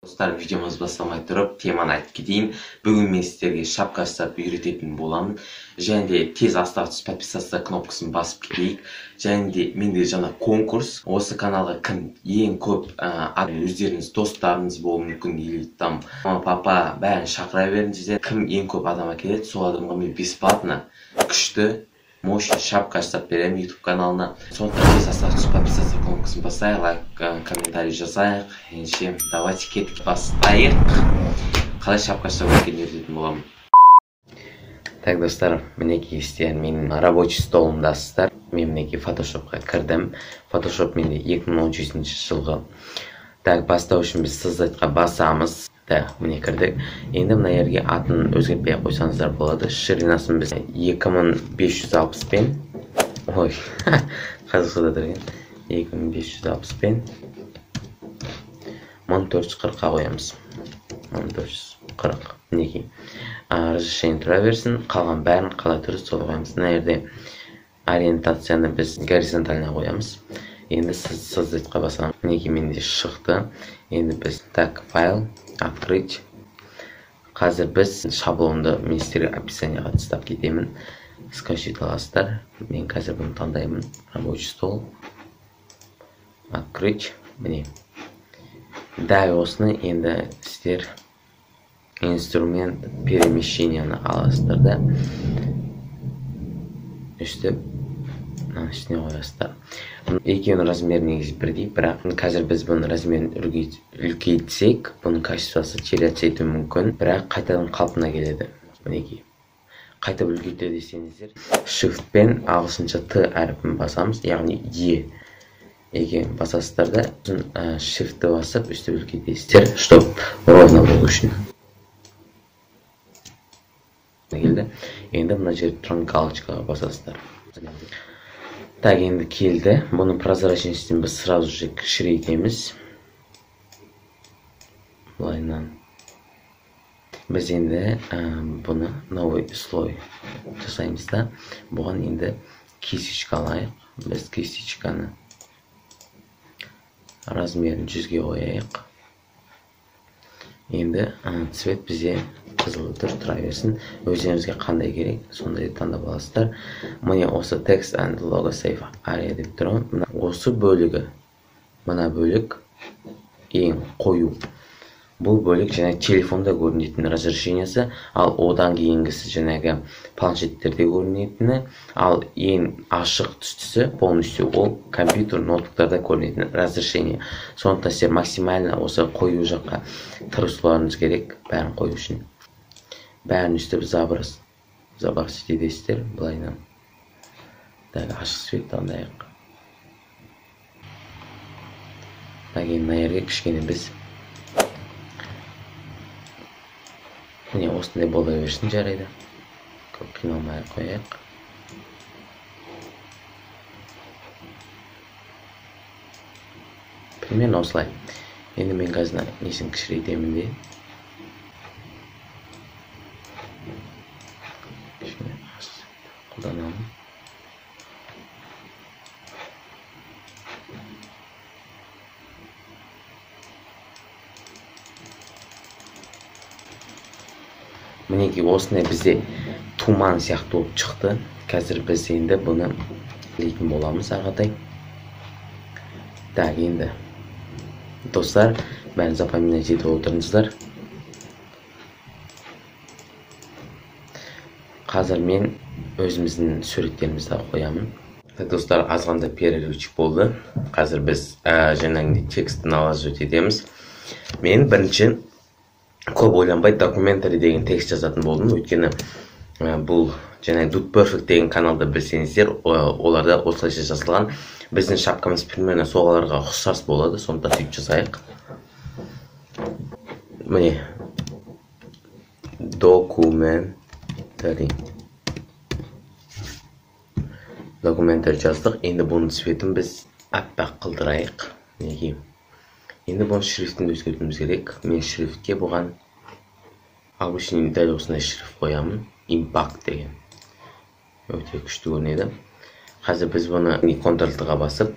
Достар, видеомыз басталмай тұрып, теманы айтып кетейін. Бүгін мен сіздерге шапка жасап үйрететін боламын. Және де тез астағы түс подписаться кнопкасын басып кетейік. Және де менде жаңа конкурс. Осы каналға кім ең көп өздеріңіз достарыңыз болуы мүмкін, или там мама, папа бәрін шақыра беріңіздер. Кім ең көп адам келеді, сол адамға мен бесплатно күшті мощный шапка жасап беремін YouTube каналына. Сондықтан тез астағы түс подписаться кнопкасын басайық, лайк, комментарий жазайық. Ендеше, давайте кетіп бастайық. Қалай шапка жасап екенін үйрететін боламын. Так, достар, мінекей сіздер менің рабочий столымдасыздар. Мен мінекей фотошопқа кірдім. Фотошоп менде 2017 жылғы. Так, бастау үшін біз создатқа басамыз. Так, міне кірдік. Енді мына жерге атын өзгертпей қойсаңыздар болады. Ширинасын біз 2560 пен, ой, қазақшада тұрген, 2560 пен 1440-қа қоямыз. 1440, мінекей. Разрешение тұра берсін, қалған бәрін қалай тұры солай қоямыз. Мына жерде ориентацияны біз горизонтально қоямыз. Енді создатқа басамыз. Мінекей менде шықты. Енді біз так, файл открыть. Қазір біз шаблонды мен сіздерге описанияға тастап кетемін. Скачать аласыздар. Мен қазір бұны таңдаймын. Рабочий стол. Открыть. Міне. Дәл осыны енді сіздер инструмент перемещенияны аласыздар да. Үстіп үстіне қоясыздар. Екеуінің размері негізі бірдей, бірақ қазір біз бұның размерін үлкейтсек, бұның качествосы теряться етуі мүмкін, бірақ қайтадан қалпына келеді. Мінекей. Қайтып үлкейте десеңіздер, Shift пен ағылшынша Т әріпін басамыз, яғни Е. Егер басасыздар да, Shift-ті басып, үстіп үлкейтесіздер, чтоб ровно болу үшін. Келді. Енді мына жер тұрған галочкаға басасыздар. Так, енді келді. Бұны прозрачностьтен біз сразу же кішірейтеміз. Бұлайынан. Біз енді бұны новый слой жасаймыз да. Бұған енді кисточка алайық. Біз кисточканы размерін 100-ге қояйық. Енді цвет бізде қызыл тұра берсін. Өздеріңізге қандай керек, сондай таңдап аласыздар. Міне осы text and logo save area деп тұрған. Осы бөлігі, мына бөлік ең қою. Бұл бөлік жаңағы телефонда көрінетін разрешениясы, ал одан кейінгісі жаңағы планшеттерде көрінетіні, ал ең ашық түстісі полностью ол компьютер, ноутбуктарда көрінетін разрешение. Сондықтан сіздер максимально осы қою жаққа тырысуларыңыз керек, бәрін қою үшін. Бәрін үстіп заброс етесіздер, бұлайынан. Так, ашық свет таңдайық. Так, енді мына жерге кішкене біз міне осындай бола берсін жарайды. Көп қиналмай қояйық. Примерно осылай. Енді мен қазір несін кішірейтемін де. Қолданамын. Мінекей осындай бізде туман сияқты болып шықты. Қазір біз енді бұны білетін боламыз ағатай. Так, енді достар, бәрін запоминать етіп отырыңыздар. Қазір мен өзіміздің суреттерімізді қоямын. Достар, азғанда перерывчик болды. Қазір біз жаңағындай текстін алып өтеміз. Мен бірінші көп ойланбай документари деген текст жазатын болдым. Өйткені бұл жаңағы Dude Perfect деген каналда білсеңіздер, оларда осылайша жазылған. Біздің шапкамыз примерно соғаларға ұқсас болады, сонда сөйтіп жазайық. Міне документари жаздық. Енді бұның цветін біз аппақ қылдырайық. Неге? Енді бұның шрифтін өзгертуіміз керек. Мен шрифтке бұған обычный дәл осындай шрифт қоямын. Impact деген. Өте күшті көрінеді. Қазір біз бұны Ctrl-ға басып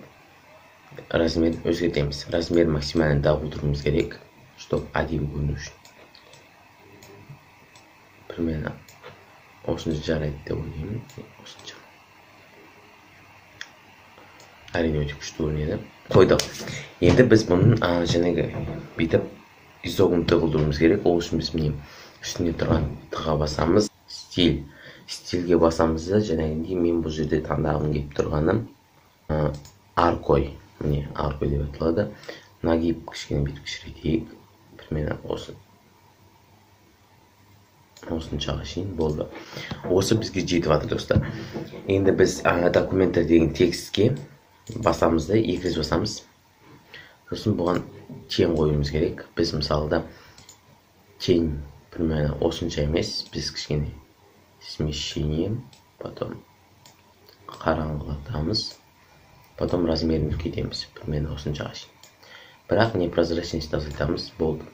размер өзгертеміз. Размер максималын да отыруымыз керек. чтобы әдемі көріну үшін. Примерно осынша жарайды деп ойлаймын. Осынша. Әрине өте күшті көрінеді. Қойдық. Енді біз бұның жаңағы бүйтіп изогнуты қылдыруымыз керек. Ол үшін біз міне үстіне тұрған тыға басамыз. Стильге басамыз да, жаңағындай мен бұл жерде таңдағым келіп тұрғаным аркой. Міне аркой деп айтылады. Нагиб кішкене бүйтіп кішірейтейік. Примерно осыншаға шейін болды. Осы бізге жетіп жатыр, достар. Енді біз документтер деген текстке басамыз да, екі рет басамыз. Сосын бұған тең қоюымыз керек. Біз мысалы да тең, примерно осынша емес, біз кішкене смещением, потом қараңғылатамыз, потом размерін үлкейтеміз, примерно осыншаға шейін. Бірақ непрозрачность азайтамыз, болды.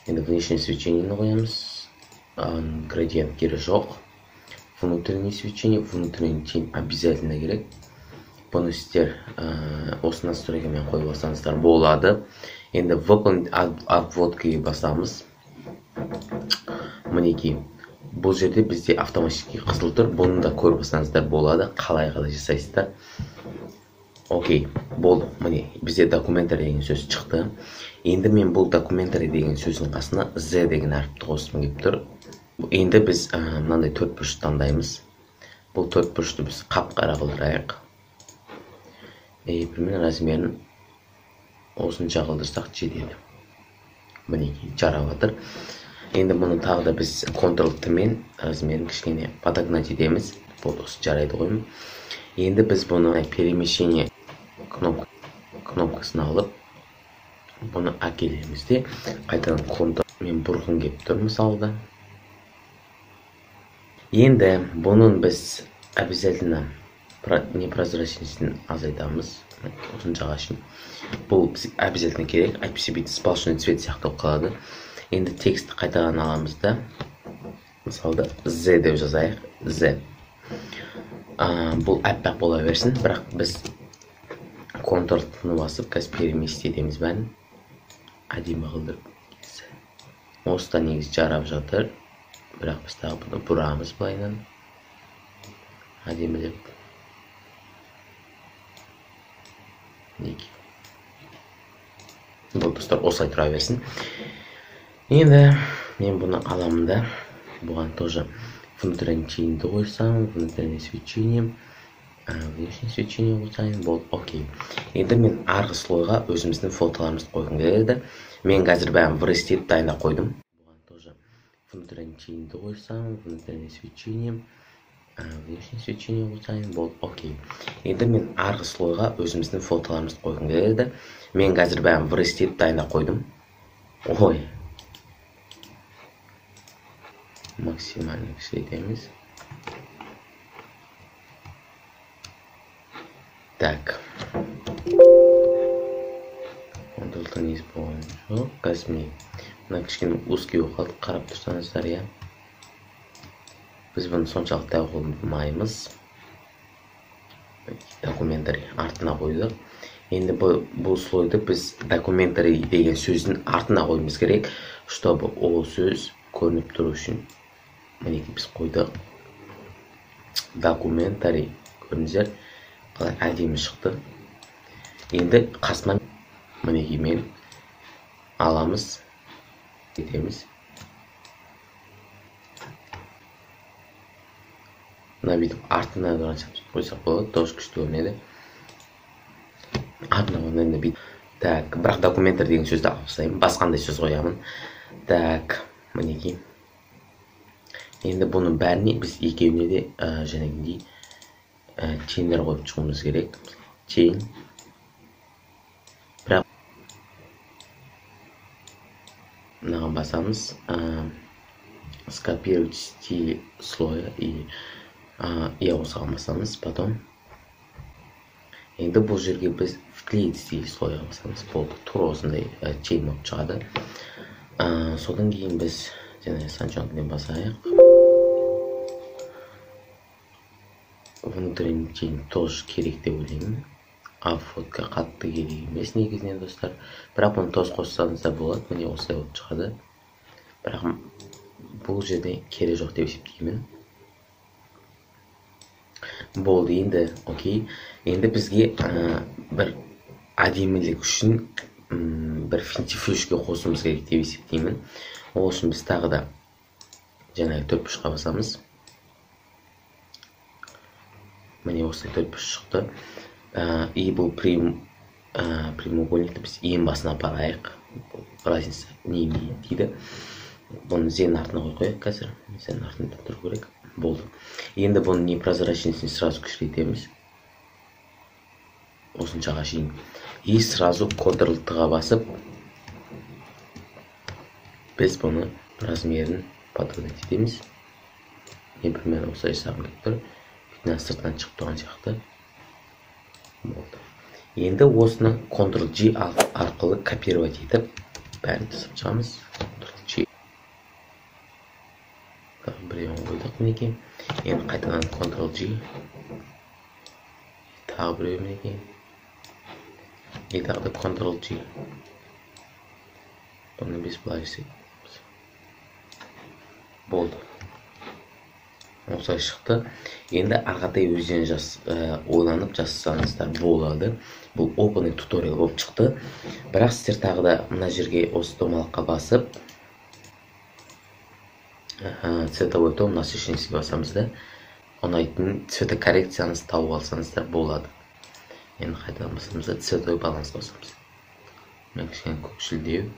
Енді внешнее свечениені қоямыз, градиент керек жоқ. Внутреннее свечение, внутренний тень обязательно керек. Бұны сіздер осы настройкамен қойып алсаңыздар болады. Енді выполнить обводкаға басамыз. Мінекей, бұл жерде бізде автоматически қызыл тұр. Бұны да көріп алсаңыздар болады. Қалай жасайсыздар. Окей, болды. Міне, бізде документарий деген сөз шықты. Енді мен бұл документарий деген сөздің қасына Z деген әріпті қосқым келіп тұр. Енді біз мынандай төрт бұрыш таңдаймыз. Бұл төрт бұрышты біз қап-қара қылдырайық. Примерно размерін осынша қылдырсақ жетеді. Мінекей, жарап жатыр. Енді мұны тағы да біз Ctrl-T-мен размерін кішкене подогнать етеміз. Болды, осы жарайды қойым. Енді біз бұны перемещение кнопкасын алып, бұны әкелеміз де, қайтадан Ctrl мен бұрғын келіп тұр мысалда. Енді бұның біз обязательно непрозрачностін азайтамыз. Осыншаға шейін. Бұл біз обязательно керек, әйтпесе бүйтіп сплошной цвет сияқты қалады. Енді текстті қайтадан аламыз да, мысалда Z деп жазайық. Z. Бұл әппақ бола берсін, бірақ біз Ctrl-ны басып, қазір переместить етеміз бәрін. Әдемі қылдырып. Осыда негізі жарап жатыр. Бірақ біз тағы бұны бұрамыз былайынан. Әдемілеп. Неге. Бұл достар осылай тұра берсін. Енді мен бұны аламын да. Бұған тоже внутренний теньді қойсам, внутреннее свечение, внешнее свечение қойсайын, болды, окей. Енді мен арғы слойға өзіміздің фотоларымызды қойғым келеді. Мен қазір бәрін в растет дайындап қойдым. Бұған тоже внутренний теньді қойсам, внутреннее свечение, внешнее свечение қойсайын, болды, окей. Енді мен арғы слойға өзіміздің фотоларымызды қойғым келеді. Мен қазір бәрін в растет дайындап қойдым. Ой. Максимально кішірейтеміз. Так. Ctrl-ті несі болған жоқ. Қазір мен мына кішкене узкий оқалды қарап тұрсаңыздар, я. Біз бұны соншалықты қоймаймыз. Документарий артына қойдық. Енді бұл слойды біз документарий деген сөздің артына қоймыз керек, чтобы ол сөз көрініп тұру үшін. Мінекей біз қойдық. Документарий көріңіздер, қалай әдемі шықты. Енді қасына мінекей мен аламыз, етеміз. Мына бүйтіп артына қойсақ болады, тоже күшті көрінеді. Артына қойғанда бүйтіп. Так, бірақ документтер деген сөзді алып тастаймын, басқандай сөз қоямын. Так, мінекей. Енді бұның бәріне біз екеуіне де жаңағындай теңдер қойып шығуымыз керек. Тең. Бірақ мынаған басамыз. Скопировать стиль слоя и осыған басамыз. Потом енді бұл жерге біз вклеить стиль слоя басамыз. Болды. Тура осындай тең болып шығады. Содан кейін біз санчонкіден басайық. Внутренний тень тоже керек деп ойлаймын. фотка қатты керек емес негізінен достар. Бірақ бұны тос қоссаңыз да болады. Міне осылай болып шығады. Бірақ бұл жерде керегі жоқ деп есептеймін. Болды, енді окей. Енді бізге бір әдемілік үшін бір финтифлюшке қосуымыз керек деп есептеймін. Ол үшін біз тағы да жаңағы 4-3-қа басамыз. Міне осы 4-3 шықты. И бұл прямоугольникті біз ең басына апарайық. Разница не имеет дейді. Бұны зен артына қойып қазір. Зен артында тұру керек. Болды. Енді бұны непрозрачностьін сразу кішірейтеміз. Осыншаға шейін. И сразу Ctrl-T-ға басып, біз бұны размерін подводить етеміз. Мен примерно осылай жасағым келіп тұр. Бүтін сыртынан шығып тұрған сияқты. Болды. Енді осыны Ctrl-G арқылы копировать етіп, бәрін түсіп шығамыз. Ctrl-G. Біреуін қойдық мінекей. Енді қайтадан Ctrl-G. Тағы біреу мінекей. И тағы да Ctrl-G. Бұны біз былай жасаймыз. Болды. Осылай шықты. Енді арғатай өздеріңіз ойланып жасасаңыздар болады. Бұл open туториал болып шықты. Бірақ сіздер тағы да мына жерге осы домалаққа басып, цветовой том насыщенностьке басамыз да, ұнайтын цветокоррекцияңызды тауып алсаңыздар болады. Енді қайтадан басамыз да, цветовой балансқа басамыз. Мен кішкене көкшілдеу,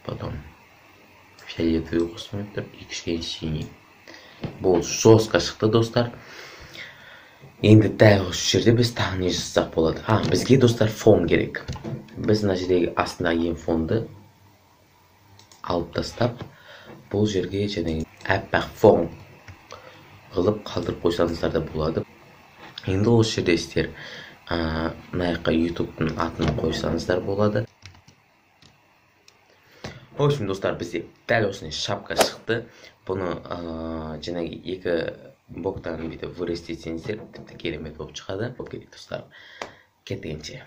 потом фиолетовый қосып тұр, и кішкене синий. Бұл жостқа шықты, достар. Енді дәл осы жерде біз тағы не жасақ болады. Бізге, достар, фон керек. Біз мына жердегі астындағы ең фонды алып тастап, бұл жерге және әппақ фон қылып қалдырып қойсаңыздар да болады. Енді осы жерде сіздер мына жаққа YouTube-тың атын қойсаңыздар болады. В общем, достар, бізде дәл осындай шапка шықты. Бұны жаңағы екі боктан бүйтіп вырастетсеңіздер, тіпті керемет болып шығады. Окей, достар, кеттігенше.